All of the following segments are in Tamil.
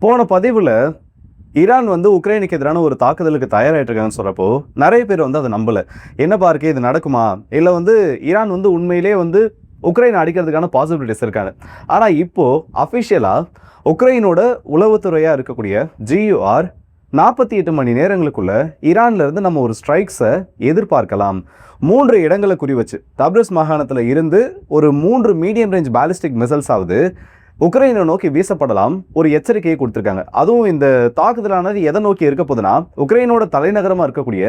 போன பதிவில் ஈரான் உக்ரைனுக்கு எதிரான ஒரு தாக்குதலுக்கு தயாராகிட்டு இருக்காங்கன்னு சொல்கிறப்போ நிறைய பேர் அதை நம்பலை. என்னப்பா இருக்கு, இது நடக்குமா, இல்லை ஈரான் உண்மையிலே உக்ரைனை அடிக்கிறதுக்கான பாசிபிலிட்டிஸ் இருக்காங்க. ஆனால் இப்போது அஃபிஷியலாக உக்ரைனோட உளவுத்துறையாக இருக்கக்கூடிய GUR 48 மணி நேரங்களுக்குள்ள ஈரான்லேருந்து நம்ம ஒரு ஸ்ட்ரைக்ஸை எதிர்பார்க்கலாம். 3 இடங்களை குறி வச்சு தப்ரிஸ் மாகாணத்தில் இருந்து ஒரு 3 மீடியம் ரேஞ்ச் பாலிஸ்டிக் மிசைல்ஸ் ஆகுது உக்ரைனை நோக்கி வீசப்படலாம் ஒரு எச்சரிக்கையை கொடுத்துருக்காங்க. அதுவும் இந்த தாக்குதலானது எதை நோக்கி இருக்க போதுன்னா உக்ரைனோட தலைநகரமாக இருக்கக்கூடிய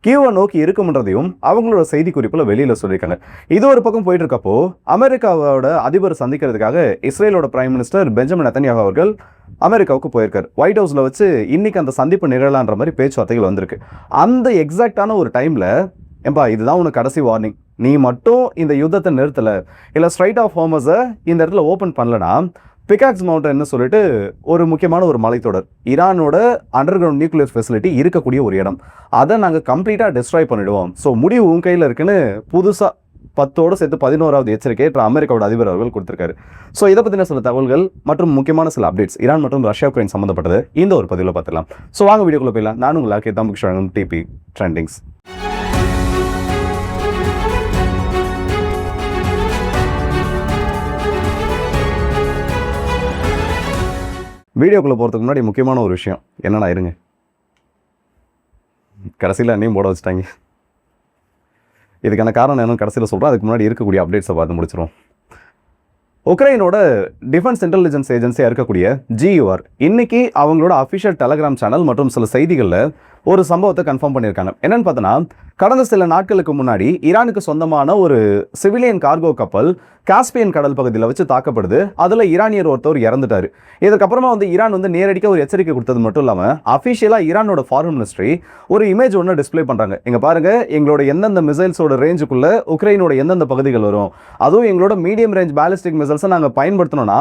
கீவை நோக்கி இருக்கும்ன்றதையும் அவங்களோட செய்தி குறிப்பில் வெளியில் சொல்லியிருக்காங்க. இது ஒரு பக்கம் போயிட்டு இருக்கப்போ அமெரிக்காவோட அதிபர் சந்திக்கிறதுக்காக இஸ்ரேலோட பிரைம் மினிஸ்டர் பெஞ்சமின் நெத்தன்யாஹூ அவர்கள் அமெரிக்காவுக்கு போயிருக்காரு. ஒயிட் ஹவுஸில் வச்சு இன்னைக்கு அந்த சந்திப்பு நிகழலான்ற மாதிரி பேச்சுவார்த்தைகள் வந்திருக்கு. அந்த எக்ஸாக்டான ஒரு டைமில் ஏன்பா இதுதான் உனக்கு கடைசி வார்னிங், நீ மட்டும் இந்த யுத்தத்தை நிறுத்தலை, இல்லை ஸ்ட்ரைட் ஆஃப் ஹோர்மஸை இந்த இடத்துல ஓப்பன் பண்ணலனா பிகாக்ஸ் மவுண்டன்னு சொல்லிட்டு ஒரு முக்கியமான ஒரு மலைத்தொடர், ஈரானோட அண்டர் கிரவுண்ட் நியூக்ளியர் ஃபெசிலிட்டி இருக்கக்கூடிய ஒரு இடம், அதை நாங்கள் கம்ப்ளீட்டாக டிஸ்ட்ராய் பண்ணிவிடுவோம். ஸோ முடிவு உன் கையில் இருக்குன்னு புதுசாக 10ஓடு சேர்த்து 11வது எச்சரிக்கை அமெரிக்காவோட அதிபர் அவர்கள் கொடுத்துருக்காரு. ஸோ இதை பற்றின சில தகவல்கள் மற்றும் முக்கியமான சில அப்டேட்ஸ் ஈரான் மற்றும் ரஷ்யா உக்ரைன் சம்மந்தப்பட்டது இந்த ஒரு பதிவில் பார்த்துக்கலாம். ஸோ வாங்க வீடியோக்குள்ளே போயிடலாம். நான் உங்களுக்கு தமிழ் டிபி ட்ரெண்டிங்ஸ். வீடியோக்குள்ளே போகிறதுக்கு முன்னாடி முக்கியமான ஒரு விஷயம் என்னென்னா, இருங்க, கடைசியில் என்னையும் போட வச்சுட்டாங்க. இதுக்கான காரணம் என்னன்னு கடைசியில் சொல்கிறேன். அதுக்கு முன்னாடி இருக்கக்கூடிய அப்டேட்ஸை பார்த்து முடிச்சிடும். உக்ரைனோட டிஃபென்ஸ் இன்டெலிஜென்ஸ் ஏஜென்சியாக இருக்கக்கூடிய GUR இன்னைக்கு அவங்களோட அஃபிஷியல் டெலகிராம் சேனல் மற்றும் சில செய்திகளில் ஒரு சம்பவத்தை கன்ஃபார்ம் பண்ணியிருக்காங்க. என்னன்னு பார்த்தோன்னா, கடந்த சில நாட்களுக்கு முன்னாடி ஈரானுக்கு சொந்தமான ஒரு சிவிலியன் கார்கோ கப்பல் காஸ்பியன் கடல் பகுதியில் வச்சு தாக்கப்படுது. அதில் ஈரானியர் ஒருத்தர் இறந்துட்டார். இதுக்கப்புறமா ஈரான் நேரடியாக ஒரு எச்சரிக்கை கொடுத்தது மட்டும் இல்லாமல் அஃபிஷியலாக ஈரானோட ஃபாரின் மினிஸ்ட்ரி ஒரு இமேஜ் ஒன்று டிஸ்பிளே பண்ணுறாங்க. இங்கே பாருங்கள், எங்களோட எந்தெந்த மிசைல்ஸோட ரேஞ்சுக்குள்ளே உக்ரைனோட எந்தெந்த பகுதிகள் வரும், அதுவும் எங்களோட மீடியம் ரேஞ்ச் பாலிஸ்டிக் மிசைல்ஸை நாங்கள் பயன்படுத்தணும்னா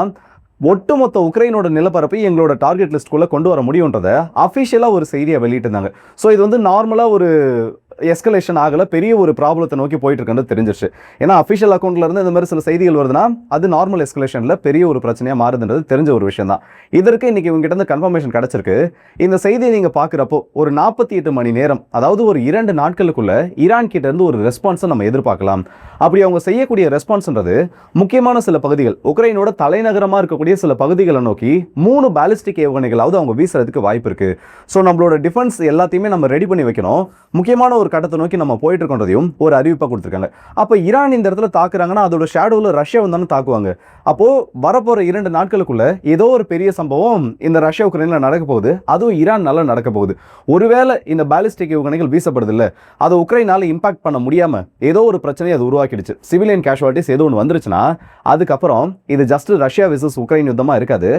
ஒட்டுமொத்த உக்ரைனோட நிலப்பரப்பை எங்களோட டார்கெட் லிஸ்ட்குள்ளே கொண்டு வர முடியுன்றதை அஃபிஷியலாக ஒரு செய்தியை வெளியிட்டிருந்தாங்க. ஸோ இது நார்மலாக ஒரு எஸ்கலேஷன் ஆகலை, பெரிய ஒரு ப்ராப்ளத்தை நோக்கி போயிட்டு இருக்குன்னு தெரிஞ்சிருச்சு. ஏன்னா அஃபிஷியல் அக்கௌண்ட்ல இருந்து இந்த மாதிரி சில செய்திகள் வருதுன்னா அது நார்மல் எஸ்கலேஷனில் பெரிய ஒரு பிரச்சனையாக மாறுதுன்றது தெரிஞ்ச ஒரு விஷயம் தான். இதற்கு இன்னைக்கு இவங்ககிட்ட இருந்து கன்ஃபர்மேஷன் கிடைச்சிருக்கு. இந்த செய்தியை நீங்கள் பார்க்குறப்போ ஒரு 48 மணி நேரம், அதாவது ஒரு 2 நாட்களுக்குள்ள ஈரான் கிட்ட இருந்து ஒரு ரெஸ்பான்ஸை நம்ம எதிர்பார்க்கலாம். அப்படி அவங்க செய்யக்கூடிய ரெஸ்பான்ஸ்ன்றது முக்கியமான சில பகுதிகள், உக்ரைனோட தலைநகரமாக இருக்கக்கூடிய சில பகுதிகளை நோக்கி 3 பாலிஸ்டிக் ஏவுகணைகளாவது அவங்க வீசுறதுக்கு வாய்ப்பு இருக்கு. ஸோ நம்மளோட டிஃபென்ஸ் எல்லாத்தையுமே நம்ம ரெடி பண்ணி வைக்கணும். முக்கியமான ஒரு கட்டத்தை நோக்கி நம்ம போயிட்டு இருக்கோன்றதையும் ஒரு அறிவிப்பாக கொடுத்துருக்காங்க. அப்போ ஈரான் இந்த இடத்துல தாக்குறாங்கன்னா அதோட ஷேடோவில் ரஷ்யா வந்தாலும் தாக்குவாங்க. அப்போ வரப்போற 2 நாட்களுக்குள்ள ஏதோ ஒரு பெரிய சம்பவம் இந்த ரஷ்யா உக்ரைனில் நடக்க போகுது, அதுவும் ஈரான் நல்லா நடக்க போகுது. ஒருவேளை இந்த பாலிஸ்டிக் ஏவுகணைகள் வீசப்படுது இல்லை, அதை உக்ரைனால இம்பாக்ட் பண்ண முடியாம ஏதோ ஒரு பிரச்சனையை அது உருவாக்கிடுச்சு, சிவிலியன் கேஷுவாலிட்டிஸ் ஏதோ ஒன்று வந்துருச்சுன்னா அதுக்கப்புறம் இது ஜஸ்ட் ரஷ்யா விசஸ் உக்ரைன் யுத்தமாக இருக்காது,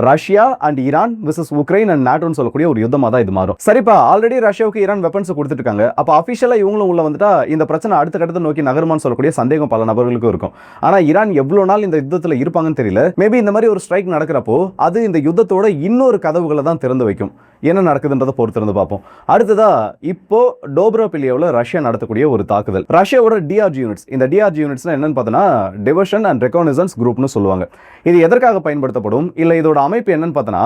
Russia and Iran versus Ukraine and நாட்டோன்னு சொல்லக்கூடிய ஒரு யுத்தமாக தான் இது மாறும். சரிப்பா, ஆல்ரெடி ரஷ்யாவுக்கு ஈரான் வெப்பன்ஸ் கொடுத்துட்டு இருக்காங்க. அப்போ அஃபிஷியலாக இவங்களும் உள்ள வந்துட்டா இந்த பிரச்சனை அடுத்த கட்டத்தை நோக்கி நகருமான்னு சொல்லக்கூடிய சந்தேகம் பல நபர்களுக்கும் இருக்கும். ஆனால் ஈரான் எவ்வளோ நாள் இந்த யுத்தத்தில் இருப்பாங்கன்னு தெரியல. மேபி இந்த மாதிரி ஒரு ஸ்ட்ரைக் நடக்கிறப்போ அது இந்த யுத்தத்தோட இன்னொரு கதவுகளை தான் திறந்து வைக்கும். என்ன நடக்குதுன்றதை பொறுத்திருந்து பார்ப்போம். அடுத்ததா இப்போ டோப்ரோபிலியோவில் ரஷ்யா நடத்தக்கூடிய ஒரு தாக்குதல், ரஷ்யாவோட DRG யூனிட்ஸ். இந்த DRG யூனிட்ஸ் என்னன்னு பார்த்தோன்னா டிவிஷன் அண்ட் ரெகானிசன்ஸ் குரூப்னு சொல்லுவாங்க. இது எதற்காக பயன்படுத்தப்படும், இல்லை இதோட அமைப்பு என்னன்னு பார்த்தோன்னா,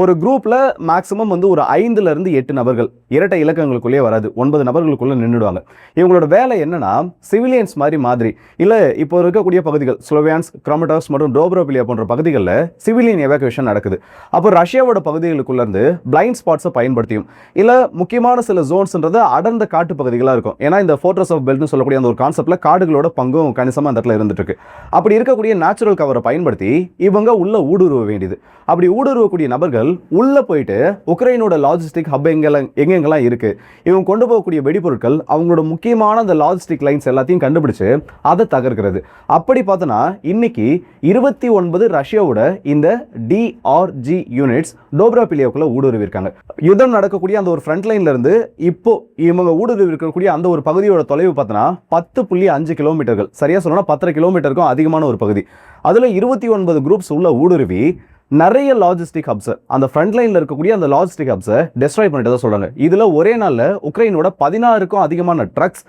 ஒரு குரூப்ல மேக்ஸிமம் ஒரு 5லிருந்து 8 நபர்கள், இரட்டை இலக்கங்களுக்குள்ளேயே வராது, 9 நபர்களுக்குள்ள நின்றுடுவாங்க. இவங்களோட வேலை என்னன்னா சிவிலியன்ஸ் மாதிரி இல்லை இப்போ இருக்கக்கூடிய பகுதிகள் ஸ்லோவியான்ஸ், கிராமட்டாஸ் மற்றும் டோப்ரோபிலியா போன்ற பகுதிகளில் சிவிலியன் எவாக்குவேஷன் நடக்குது. அப்போ ரஷ்யாவோட பகுதிகளுக்குள்ள இருந்து பிளைண்ட் ஸ்பாட்ஸை பயன்படுத்தியும் இல்லை முக்கியமான சில ஜோன்ஸ்ன்றது அடர்ந்த காட்டு பகுதிகளாக இருக்கும். ஏன்னா இந்த ஃபோர்ட்ரஸ் ஆஃப் பெல்ட்னு சொல்லக்கூடிய அந்த ஒரு கான்செப்ட்ல காடுகளோட பங்கும் கணிசமாக அந்த இடத்துல இருந்துட்டு இருக்கு. அப்படி இருக்கக்கூடிய நேச்சுரல் கவரை பயன்படுத்தி இவங்க உள்ள ஊடுருவ வேண்டியது. அப்படி ஊடுருவக்கூடிய நபர்கள் உள்ள போயிட்டு உக்ரைனோட லாஜிஸ்டிக் ஹப் எங்கெங்கெல்லாம் இருக்கு, இவங்க கொண்டு போகக்கூடிய வெடிப்பொருட்கள், அவங்களோட முக்கியமான அந்த லாஜிஸ்டிக் லைன்ஸ் எல்லாத்தையும் கண்டுபிடிச்சு அதை தகர்க்கிறது. அப்படி பார்த்தோன்னா இன்னைக்கு 29 ரஷ்யாவோட இந்த DRG யூனிட்ஸ் டோப்ரோபிலியோக்குள்ள ஊடுருவிருக்காங்க. யுத்தம் நடக்கக்கூடிய அந்த ஒரு ஃப்ரண்ட் லைன்ல இருந்து இப்போ இவங்க ஊடுருவி இருக்கக்கூடிய அந்த ஒரு பகுதியோட தொலைவு பார்த்தோன்னா 10.5 கிலோமீட்டர்கள், சரியா சொல்லணும்னா 10 கிலோமீட்டருக்கும் அதிகமான ஒரு பகுதி. அதுல 29 குரூப்ஸ் உள்ள ஊடுருவி நிறைய லாஜிஸ்டிக் ஹப்ஸ், அந்த ஃப்ரண்ட் லைன்ல இருக்கக்கூடிய அந்த லாஜிஸ்டிக் ஹப்ஸை டெஸ்ட்ராய் பண்ணிட்டு தான் சொல்றாங்க. இதுல ஒரே நாள்ல உக்ரைனோட 16க்கும் அதிகமான ட்ரக்ஸ்,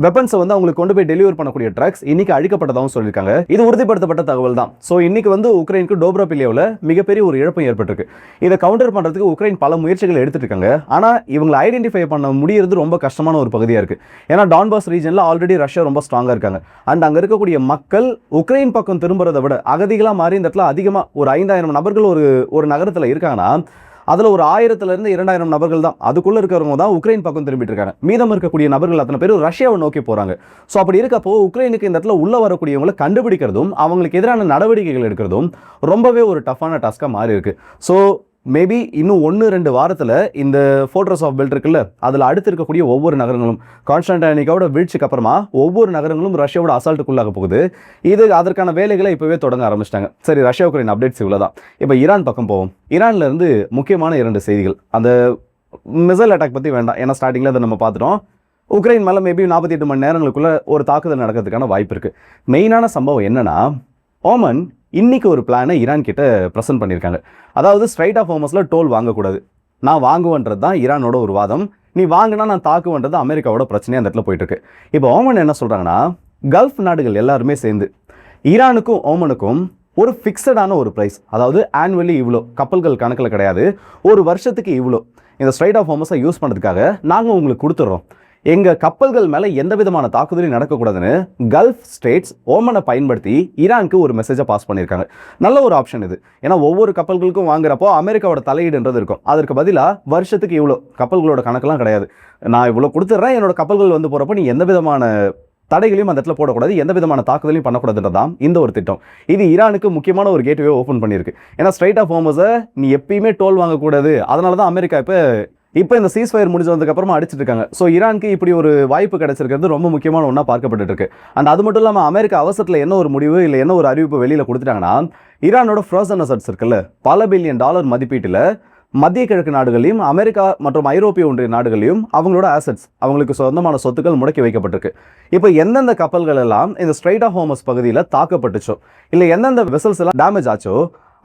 வெப்பன்ஸை வந்து அவங்களுக்கு கொண்டு போய் டெலிவர் பண்ணக்கூடிய ட்ரக்ஸ் இன்னைக்கு அழிக்கப்பட்டதாகவும் சொல்லியிருக்காங்க. இது உறுதிப்படுத்தப்பட்ட தகவல் தான். ஸோ இன்னைக்கு வந்து உக்ரைனுக்கு டோப்ரோபிலியாவில் மிகப்பெரிய ஒரு இழப்பும் ஏற்பட்டிருக்கு. இதை கவுண்டர் பண்ணுறதுக்கு உக்ரைன் பல முயற்சிகள் எடுத்துட்டு இருக்காங்க. ஆனால் இவங்களை ஐடென்டிஃபை பண்ண முடியறது ரொம்ப கஷ்டமான ஒரு பகுதியாக இருக்குது. ஏன்னா டான்பாஸ் ரீஜனில் ஆல்ரெடி ரஷ்யா ரொம்ப ஸ்ட்ராங்காக இருக்காங்க. அண்ட் அங்கே இருக்கக்கூடிய மக்கள் உக்ரைன் பக்கம் திரும்புறதை விட அகதிகளாக மாறி இந்த இடத்துல அதிகமாக ஒரு 5000 நபர்கள் ஒரு நகரத்தில் இருக்காங்கன்னா அதில் ஒரு 1000 to 2000 நபர்கள் தான், அதுக்குள்ளே இருக்கிறவங்க தான் உக்ரைன் பக்கம் திரும்பிட்டு இருக்காங்க. மீதம் இருக்கக்கூடிய நபர்கள் அத்தனை பேர் ரஷ்யாவை நோக்கி போகிறாங்க. ஸோ அப்படி இருக்கப்போ உக்ரைனுக்கு இந்த இடத்துல உள்ள வரக்கூடியவங்களை கண்டுபிடிக்கிறதும் அவங்களுக்கு எதிரான நடவடிக்கைகள் எடுக்கிறதும் ரொம்பவே ஒரு டஃப்பான டாஸ்காக மாறி இருக்கு. ஸோ மேபி இன்னும் 1-2 வாரத்தில் இந்த ஃபோர்ட்ரஸ் ஆஃப் பெல்ட் இருக்குல்ல, அதில் அடுத்து இருக்கக்கூடிய ஒவ்வொரு நகரங்களும் கான்ஸ்டான்டினிகாவோட வீழ்ச்சிக்கு அப்புறமா ஒவ்வொரு நகரங்களும் ரஷ்யாவோட அசால்ட்டுக்குள்ளாக போகுது. அதற்கான வேலைகளை இப்போவே தொடங்க ஆரம்பிச்சிட்டாங்க. சரி, ரஷ்யா உக்ரைன் அப்டேட்ஸ் இவ்வளோ தான். இப்போ ஈரான் பக்கம் போவோம். ஈரான்ல இருந்து முக்கியமான 2 செய்திகள். அந்த மிசைல் அட்டாக் பற்றி வேண்டாம், ஏன்னா ஸ்டார்டிங்கில் அதை நம்ம பார்த்துட்டோம். உக்ரைன் மேலே மேபி 48 மணி நேரங்களுக்குள்ள ஒரு தாக்குதல் நடக்கிறதுக்கான வாய்ப்பு இருக்குது. மெயினான சம்பவம் என்னன்னா, ஓமன் இன்னைக்கு ஒரு பிளானை ஈரான் கிட்ட ப்ரெசென்ட் பண்ணியிருக்காங்க. அதாவது ஸ்ட்ரைட் ஆஃப் ஹோமஸில் டோல் வாங்கக்கூடாது, நான் வாங்குவேன்றது தான் ஈரானோட ஒரு வாதம். நீ வாங்கினா நான் தாக்குவேன்றது அமெரிக்காவோட பிரச்சனையாக அந்த இடத்துல போயிட்டு இருக்கு. இப்போ ஓமன் என்ன சொல்கிறாங்கன்னா, கல்ஃப் நாடுகள் எல்லாருமே சேர்ந்து ஈரானுக்கும் ஓமனுக்கும் ஒரு ஃபிக்ஸடான ஒரு ப்ரைஸ், அதாவது ஆனுவலி இவ்வளோ, கப்பல்கள் கணக்கில் கிடையாது, ஒரு வருஷத்துக்கு இவ்வளோ, இந்த ஸ்ட்ரைட் ஆஃப் ஹோமஸை யூஸ் பண்ணுறதுக்காக நாங்கள் உங்களுக்கு கொடுத்துட்றோம். எங்கள் கப்பல்கள் மேலே எந்த விதமான தாக்குதலும் நடக்கக்கூடாதுன்னு கல்ஃப் ஸ்டேட்ஸ் ஓமனை பயன்படுத்தி ஈரானுக்கு ஒரு மெசேஜை பாஸ் பண்ணியிருக்காங்க. நல்ல ஒரு ஆப்ஷன் இது. ஏன்னா ஒவ்வொரு கப்பல்களுக்கும் வாங்குறப்போ அமெரிக்காவோட தலையீடுன்றது இருக்கும். அதற்கு பதிலாக வருஷத்துக்கு இவ்வளோ, கப்பல்களோட கணக்கெல்லாம் கிடையாது, நான் இவ்வளோ கொடுத்துட்றேன், என்னோட கப்பல்கள் வந்து போகிறப்போ நீ எந்த விதமான தடைகளையும் அந்த இடத்துல போடக்கூடாது, எந்த விதமான தாக்குதலையும் பண்ணக்கூடாதுன்றதான் இந்த ஒரு திட்டம். இது ஈரானுக்கு முக்கியமான ஒரு கேட்வே ஓப்பன் பண்ணியிருக்கு. ஏன்னா ஸ்ட்ரைட் ஆஃப் ஹோமஸை நீ எப்பயுமே டோல் வாங்கக்கூடாது, அதனால தான் அமெரிக்கா இப்போ இந்த சீஸ்ஃபயர் முடிஞ்ச வந்ததுக்கப்புறமா அடிச்சிட்டு இருக்காங்க. ஸோ ஈரானுக்கு இப்படி ஒரு வாய்ப்பு கிடைச்சிருக்கிறது ரொம்ப முக்கியமான ஒன்றா பார்க்கப்பட்டு இருக்கு. அண்ட் அது மட்டும் இல்லாமல் அமெரிக்கா அவசரத்தில் என்ன ஒரு முடிவு இல்லை என்ன ஒரு அறிவிப்பு வெளியில் கொடுத்துட்டாங்கன்னா, ஈரானோட ஃப்ரோசன் அசட்ஸ் இருக்குல்ல, பல பில்லியன் டாலர் மதிப்பீட்டில் மத்திய கிழக்கு நாடுகளையும் அமெரிக்கா மற்றும் ஐரோப்பிய ஒன்றிய நாடுகளையும் அவங்களோட ஆசட்ஸ், அவங்களுக்கு சொந்தமான சொத்துக்கள் முடக்கி வைக்கப்பட்டிருக்கு. இப்போ எந்தெந்த கப்பல்கள் எல்லாம் இந்த ஸ்ட்ரைட் ஆஃப் ஹோமஸ் பகுதியில் தாக்கப்பட்டுச்சோ, இல்லை எந்தெந்த வெசல்ஸ் எல்லாம் டேமேஜ் ஆச்சோ,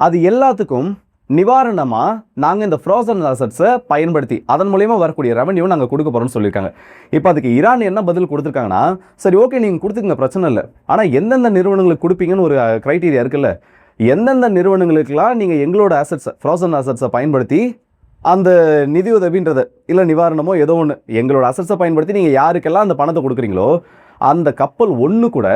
அது எல்லாத்துக்கும் நிவாரணமாக நாங்கள் இந்த ஃப்ரோசன் அசட்ஸை பயன்படுத்தி அதன் மூலயமா வரக்கூடிய ரெவன்யூ நாங்கள் கொடுக்க போகிறோம்னு சொல்லியிருக்காங்க. இப்போ அதுக்கு ஈரான் என்ன பதில் கொடுத்துருக்காங்கன்னா, சரி ஓகே நீங்கள் கொடுத்துங்க, பிரச்சனை இல்லை, ஆனால் எந்தெந்த நிறுவனங்களுக்கு கொடுப்பீங்கன்னு ஒரு க்ரைட்டீரியா இருக்குல்ல, எந்தெந்த நிறுவனங்களுக்கெல்லாம் நீங்கள் எங்களோட அசட்ஸை, ஃப்ரோசன் அசட்ஸை பயன்படுத்தி அந்த நிதியுதவின்றதை இல்லை நிவாரணமோ ஏதோ ஒன்று எங்களோட அசட்ஸை பயன்படுத்தி நீங்கள் யாருக்கெல்லாம் அந்த பணத்தை கொடுக்குறீங்களோ அந்த கப்பல் ஒன்று கூட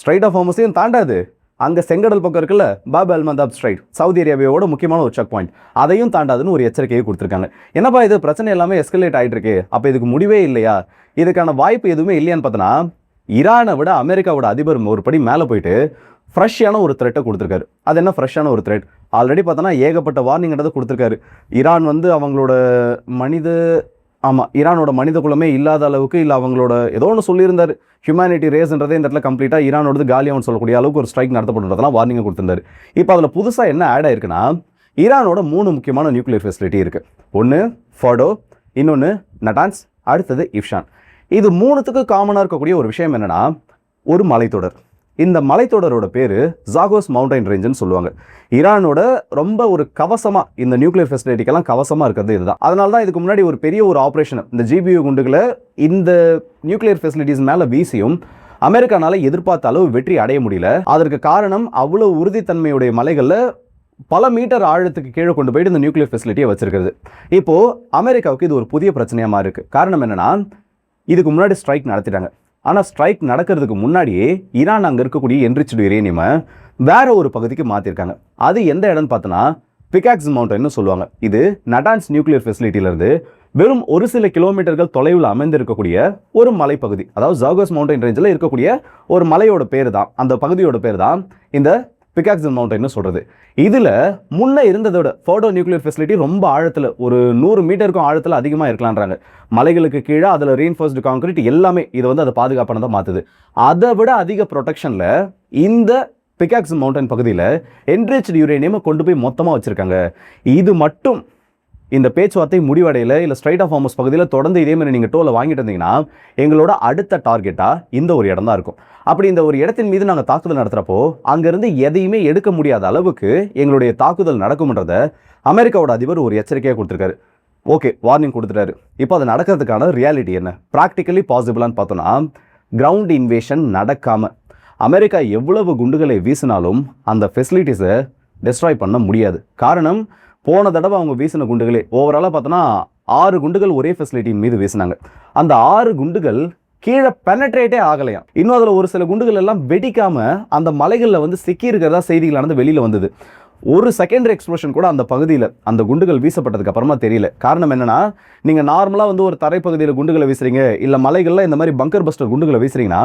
ஸ்ட்ரைட் ஆஃப் ஹோமஸையும் தாண்டாது, அங்கே செங்கடல் பக்கம் இருக்குல்ல, பாப் அல் மந்தாப் ஸ்ட்ரைட், சவுதி அரேபியாவோட முக்கியமான ஒரு செக் பாயிண்ட், அதையும் தாண்டாதுன்னு ஒரு எச்சரிக்கையை கொடுத்துருக்காங்க. என்னப்பா இது பிரச்சனை எல்லாமே எஸ்கலேட் ஆகிட்டு இருக்கு, அப்போ இதுக்கு முடிவே இல்லையா, இதுக்கான வாய்ப்பு எதுவுமே இல்லையான்னு பார்த்தோன்னா, ஈரானை விட அமெரிக்காவோட அதிபர் ஒரு படி மேலே போயிட்டு ஃப்ரெஷ்ஷான ஒரு த்ரெட்டை கொடுத்துருக்காரு. அது என்ன ஃப்ரெஷ்ஷான ஒரு த்ரெட்? ஆல்ரெடி பார்த்தோன்னா ஏகப்பட்ட வார்னிங்கிறத கொடுத்துருக்காரு. ஈரான் வந்து அவங்களோட ஈரானோட மனித குலமே இல்லாத அளவுக்கு, இல்லை அவங்களோட ஏதோ ஒன்று சொல்லியிருந்தார், ஹியூமனிட்டி ரேஸ்ன்றதே இந்த இடத்துல கம்ப்ளீட்டாக ஈரானோடது காலியாகனு சொல்லக்கூடிய அளவுக்கு ஒரு ஸ்ட்ரைக் நடத்தப்படுறதெல்லாம் வார்னிங்கை கொடுத்துருந்தாரு. இப்போ அதில் புதுசாக என்ன ஆட் ஆயிருக்குன்னா, ஈரானோட 3 முக்கியமான நியூக்ளியர் ஃபெசிலிட்டி இருக்குது. ஒன்று ஃபோர்டோ, இன்னொன்று நட்டான்ஸ், அடுத்தது இஃப்ஷான். இது 3த்துக்கு காமனாக இருக்கக்கூடிய ஒரு விஷயம் என்னென்னா, ஒரு மலைத்தொடர். இந்த மலைத்தொடரோட பேர் ஜாகோஸ் மவுண்டைன் ரேஞ்சுன்னு சொல்லுவாங்க. ஈரானோட ரொம்ப ஒரு கவசமாக, இந்த நியூக்ளியர் ஃபெசிலிட்டிக்கெல்லாம் கவசமாக இருக்கிறது இதுதான். அதனால தான் இதுக்கு முன்னாடி ஒரு பெரிய ஒரு ஆப்ரேஷன், இந்த GBU குண்டுகளை இந்த நியூக்ளியர் ஃபெசிலிட்டிஸ் மேலே வீசியும் அமெரிக்கானால எதிர்பார்த்த அளவு வெற்றி அடைய முடியல. அதற்கு காரணம் அவ்வளோ உறுதித்தன்மையுடைய மலைகளில் பல மீட்டர் ஆழத்துக்கு கீழே கொண்டு போயிட்டு இந்த நியூக்ளியர் ஃபெசிலிட்டியை வச்சிருக்கிறது. இப்போது அமெரிக்காவுக்கு இது ஒரு புதிய பிரச்சனையாக மாறி இருக்கு. காரணம் என்னென்னா, இதுக்கு முன்னாடி ஸ்ட்ரைக் நடத்திட்டாங்க. ஆனால் ஸ்ட்ரைக் நடக்கிறதுக்கு முன்னாடியே ஈரான் அங்கே இருக்கக்கூடிய என்ரிச்டு யுரேனியமை வேற ஒரு பகுதிக்கு மாற்றிருக்காங்க. அது எந்த இடம்னு பார்த்தோன்னா பிகாக்ஸ் மவுண்டைன்னு சொல்லுவாங்க. இது நட்டான்ஸ் நியூக்ளியர் ஃபெசிலிட்டியிலேருந்து வெறும் ஒரு சில கிலோமீட்டர்கள் தொலைவில் அமைந்திருக்கக்கூடிய ஒரு மலைப்பகுதி, அதாவது ஜாகோஸ் மவுண்டைன் ரேஞ்சில் இருக்கக்கூடிய ஒரு மலையோட பேர் தான், அந்த பகுதியோட பேர் தான் இந்த பிகாக்ஸ் மவுண்டைன்னு சொல்கிறது. இதில் முன்னே இருந்ததோட ஃபோர்டோ நியூக்ளியர் ஃபெசிலிட்டி ரொம்ப ஆழத்தில், ஒரு 100 மீட்டருக்கும் ஆழத்தில் அதிகமாக இருக்கலான்றாங்க. மலைகளுக்கு கீழே அதில் ரீஇன்ஃபோர்ஸ்டு கான்கிரீட் எல்லாமே இதை வந்து அதை பாதுகாப்பானதாக மாற்றுது. அதை விட அதிக ப்ரொடெக்ஷனில் இந்த பிகாக்ஸ் மவுண்டன் பகுதியில் என்ரிச்டு யுரேனியம் கொண்டு போய் மொத்தமாக வச்சுருக்காங்க. இது மட்டும் இந்த பேச்சுவார்த்தை முடிவடையில், இல்லை ஸ்ட்ரைட் ஆஃப் ஹோமஸ் பகுதியில் தொடர்ந்து இதே மாதிரி நீங்கள் டோலை வாங்கிட்டு இருந்தீங்கன்னா எங்களோட அடுத்த டார்கெட்டாக இந்த ஒரு இடம் தான் இருக்கும். அப்படி இந்த ஒரு இடத்தின் மீது நாங்கள் தாக்குதல் நடத்துகிறப்போ அங்கேருந்து எதையுமே எடுக்க முடியாத அளவுக்கு எங்களுடைய தாக்குதல் நடக்கும்ன்றதை அமெரிக்காவோட அதிபர் ஒரு எச்சரிக்கையாக கொடுத்துருக்காரு. ஓகே, வார்னிங் கொடுத்துட்டாரு. இப்போ அது நடக்கிறதுக்கான ரியாலிட்டி என்ன, ப்ராக்டிக்கலி பாசிபிளான்னு பார்த்தோன்னா, கிரவுண்ட் இன்வேஷன் நடக்காமல் அமெரிக்கா எவ்வளவு குண்டுகளை வீசினாலும் அந்த ஃபெசிலிட்டிஸை டெஸ்ட்ராய் பண்ண முடியாது. காரணம், போன தடவை அவங்க வீசின குண்டுகளே ஓவராலாக பார்த்தோன்னா 6 குண்டுகள் ஒரே ஃபெசிலிட்டியின் மீது வீசினாங்க. அந்த 6 குண்டுகள் கீழே பெனட்ரேட்டே ஆகலையாம். இன்னும் அதில் ஒரு சில குண்டுகள் எல்லாம் வெடிக்காமல் அந்த மலைகளில் வந்து சிக்கி இருக்கிறதா செய்திகளானது வெளியில் வந்தது. ஒரு செகண்டரி எக்ஸ்ப்ளோஷன் கூட அந்த பகுதியில் அந்த குண்டுகள் வீசப்பட்டதுக்கு அப்புறமா தெரியல. காரணம் என்னன்னா, நீங்கள் நார்மலாக வந்து ஒரு தரைப்பகுதியில் குண்டுகளை வீசுறீங்க, இல்லை மலைகளில் இந்த மாதிரி பங்கர் பஸ்டர் குண்டுகளை வீசுறீங்கன்னா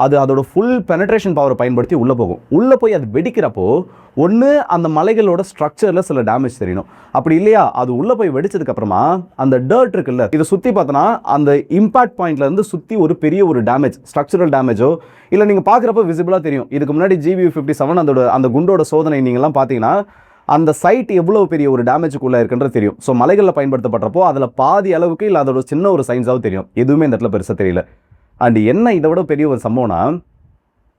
அது அதோட ஃபுல் பெனட்ரேஷன் பவரை பயன்படுத்தி உள்ளே போகும். உள்ளே போய் அது வெடிக்கிறப்போ ஒன்று அந்த மலைகளோட ஸ்ட்ரக்சரில் சில டேமேஜ் தெரியணும். அப்படி இல்லையா அது உள்ளே போய் வெடிச்சதுக்கு அப்புறமா அந்த டர்ட் இருக்குல்ல, இதை சுற்றி பார்த்தோன்னா அந்த இம்பாக்ட் பாயிண்ட்லேருந்து சுற்றி ஒரு பெரிய ஒரு டேமேஜ், ஸ்ட்ரக்சரல் டேமேஜோ இல்லை நீங்கள் பார்க்குறப்ப விசிபிளாக தெரியும். இதுக்கு முன்னாடி GBU-57 அந்த குண்டோட சோதனை நீங்கள்லாம் பார்த்தீங்கன்னா அந்த சைட் எவ்வளோ பெரிய ஒரு டேமேஜுக்குள்ளே இருக்குன்றது தெரியும். ஸோ மலைகளில் பயன்படுத்தப்படுறப்போ அதில் பாதி அளவுக்கு இல்லை அதோட சின்ன ஒரு சைன்ஸாகவும் தெரியும். எதுவுமே இந்த இடத்துல பெருசாக தெரியல. அண்ட் என்ன இதை விட பெரிய ஒரு சம்பவம்னா,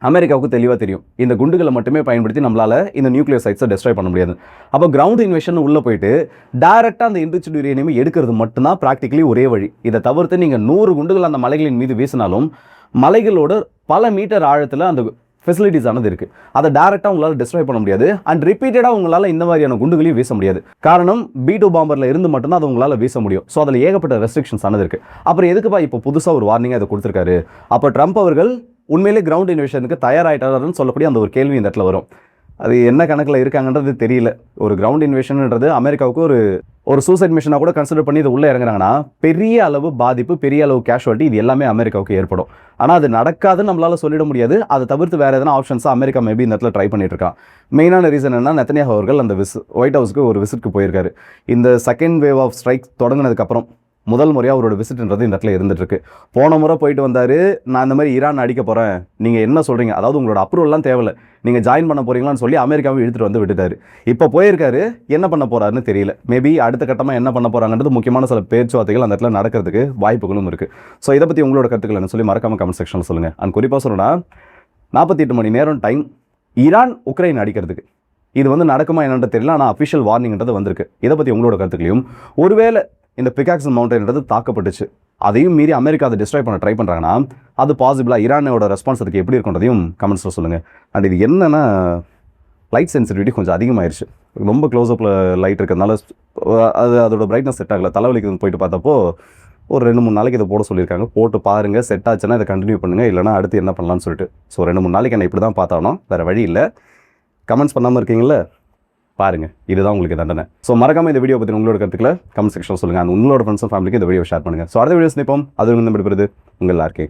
அமெரிக்காவுக்கு தெளிவாக தெரியும் இந்த குண்டுகளை மட்டுமே பயன்படுத்தி நம்மளால் இந்த நியூக்ளியர் சைட்ஸை டெஸ்ட்ராய் பண்ண முடியாது. அப்போ கிரவுண்ட் இன்வேஷன் உள்ளே போயிட்டு டைரெக்டாக அந்த என்ரிச்டு யுரேனியம் எடுக்கிறது மட்டும்தான் ப்ராக்டிக்கலி ஒரே வழி. இதை தவிர்த்து நீங்கள் 100 குண்டுகள் அந்த மலைகளின் மீது வீசினாலும் மலைகளோட பல மீட்டர் ஆழத்தில் அந்த ஃபெசிலிட்டிஸ் ஆனது இருக்குது. அதை டேரெக்டாக உங்களால் டெஸ்ட்ராய் பண்ண முடியாது. அண்ட் ரிப்பீட்டடாக உங்களால் இந்த மாதிரியான குண்டுகளையும் வீச முடியாது. காரணம், B2 பாம்பரில் இருந்து மட்டும்தான் அதை உங்களால் வீச முடியும். ஸோ அதில் ஏகப்பட்ட ரெஸ்ட்ரிக்ஷன்ஸ் ஆனது இருக்குது. அப்புறம் எதுக்குப்பா இப்போ புதுசாக ஒரு வார்னிங்காக அதை கொடுத்துருக்காரு? அப்போ ட்ரம்ப் அவர்கள் உண்மையிலே கிரவுண்ட் இன்வேஷனுக்கு தயாராகிட்டாருன்னு சொல்லக்கூடிய அந்த ஒரு கேள்வி இந்த இடத்துல வரும். அது என்ன கணக்கில் இருக்காங்கன்றது தெரியல. ஒரு கிரவுண்ட் இன்வேஷன்ன்றது அமெரிக்காவுக்கு ஒரு சூசைட் மிஷனாக கூட கன்சிடர் பண்ணி இது உள்ளே இறங்குறாங்கன்னா பெரிய அளவு பாதிப்பு, பெரிய அளவு கேஷுவாலிட்டி இது எல்லாமே அமெரிக்காவுக்கு ஏற்படும். ஆனால் அது நடக்காதுன்னு நம்மளால் சொல்லிட முடியாது. அதை தவிர்த்து வேறு எதனா ஆப்ஷன்ஸாக அமெரிக்கா மேபி இந்த இடத்துல ட்ரை பண்ணிட்டு இருக்கான். மெயினான ரீசன் என்ன, நெத்தன்யாஹூ அவர்கள் அந்த ஒயிட் ஹவுஸ்க்கு ஒரு விசிட்க்கு போயிருக்காரு. இந்த செகண்ட் வேவ் ஆஃப் ஸ்ட்ரைக் தொடங்கினதுக்கப்புறம் முதல் முறையாக அவரோட விசிட்ன்றது இந்த இடத்துல இருந்துட்டு இருக்கு. போன முறை போயிட்டு வந்தார், நான் இந்த மாதிரி ஈரான் அடிக்க போகிறேன், நீங்கள் என்ன சொல்கிறீங்க, அதாவது உங்களோட அப்ரூவல்லாம் தேவையில்லை, நீங்கள் ஜாயின் பண்ண போகிறீங்களான்னு சொல்லி அமெரிக்காவை இழுத்துட்டு வந்து விட்டுட்டாரு. இப்போ போயிருக்காரு, என்ன பண்ண போகிறாருன்னு தெரியல. மேபி அடுத்த கட்டமாக என்ன பண்ண போகிறாங்கன்றது முக்கியமான சில பேச்சுவார்த்தைகள் அந்த இடத்துல நடக்கிறதுக்கு வாய்ப்புகளும் இருக்குது. ஸோ இதை பற்றி உங்களோட கருத்துக்கள் என்ன சொல்லி மறக்காமல் கமெண்ட் செக்ஷனில் சொல்லுங்கள். அண்ட் குறிப்பாக சொல்லணும்னா 48 மணி நேரம் டைம் ஈரான் உக்ரைன் அடிக்கிறதுக்கு. இது வந்து நடக்குமா என்னன்றது தெரியல, ஆனால் அஃபிஷியல் வார்னிங்ன்றது வந்திருக்கு. இதை பற்றி உங்களோட கருத்துக்களையும், ஒருவேளை இந்த பிகாக்சன் மவுண்டன்ன்றது தாக்கப்பட்டுச்சு, அதையும் மீறி அமெரிக்கா அதை டிஸ்ட்ராய் பண்ண ட்ரை பண்ணுறாங்கன்னா அது பாசிபிளாக ஈரானோட ரெஸ்பான்ஸ் அதுக்கு எப்படி இருக்குன்றதையும் கமெண்ட்ஸில் சொல்லுங்கள். அண்ட் இது என்னென்னா, லைட் சென்சிட்டிவிட்டி கொஞ்சம் அதிகமாகிடுச்சு. ரொம்ப க்ளோஸ்அப்பில் லைட் இருக்கிறதுனால அதோட பிரைட்னஸ் செட் ஆகலை. தலைவலிக்கு போயிட்டு பார்த்தப்போ ஒரு 2-3 நாளைக்கு இதை போட சொல்லியிருக்காங்க. போட்டு பாருங்கள், செட் ஆச்சுன்னா இதை கண்டினியூ பண்ணுங்கள், இல்லைனா அடுத்து என்ன பண்ணலான்னு சொல்லிட்டு. ஸோ 2-3 நாளைக்கு என்ன இப்படி தான் பார்த்தானோ, வேறு வழி இல்லை. கமெண்ட்ஸ் பண்ணாமல் இருக்கீங்களா, பாருங்கள், இதுதான் உங்களுக்கு தண்டனை. ஸோ மறக்காமல் இந்த வீடியோ பற்றி உங்களோட கருத்துக்களை கமெண்ட் செக்ஷனில் சொல்லுங்கள். அந்த உங்களோட ஃப்ரெண்ட்ஸ் அண்ட் ஃபேமிலிக்கு இந்த வீடியோ ஷேர் பண்ணுங்கள். ஸோ அடுத்த வீடியோஸ் நிற்போம். அது வந்து விடுபடுது உங்கள் எல்லாருக்கே.